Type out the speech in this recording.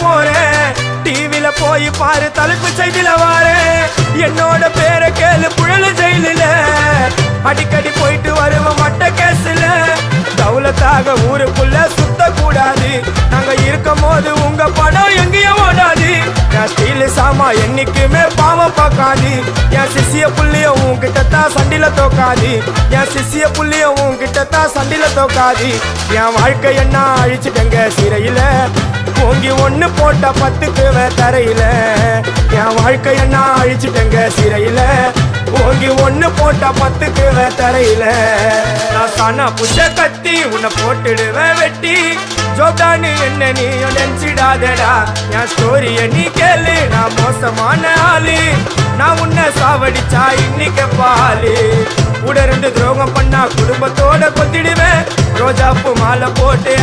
போறேன் டிவில போய் பாரு தலைப்பு செய்தில வாரேன் என்னோட பேரை கேளு புழல ஜெயிலில அடிக்கடி போயிட்டு வருவோம் மட்ட கேஸ்ல தௌலத்தாக ஊருக்குள்ள சுத்த கூடாது நாங்க இருக்கும் போது உங்க படம் எங்கேயும் ஓடாது என் ஸ்டீல் சாமா என்னைக்குமே பாவம் பார்க்காது என் சிசிய புள்ளிய உன்கிட்ட தான் சண்டில தோக்காது என் சிசிய புள்ளிய உன்கிட்ட தான் சண்டில தோக்காது என் வாழ்க்கை என்ன அழிச்சுட்டங்க சிறையில ஓங்கி ஒண்ணு போட்ட 10க்கு தரையில என் வாழ்க்கை என்ன அழிச்சுட்டங்க சிறையில ஓங்கி ஒண்ணு போட்ட 10க்கு தரையில நான் சானா புஷ கத்தி உன்னை போட்டுடுவேன் வெட்டி ஜோப்டானு என்ன நீ நினைச்சிடாதடா என் ஸ்டோரிய நீ கேளு நான் மோசமான ஆளு நான் உன்னை சாவடிச்சா இன்னைக்கு பாலு உடருந்து துரோகம் பண்ணா குடும்பத்தோட கொத்திடுவேன் ரோஜாப்பு மாலை போட்டு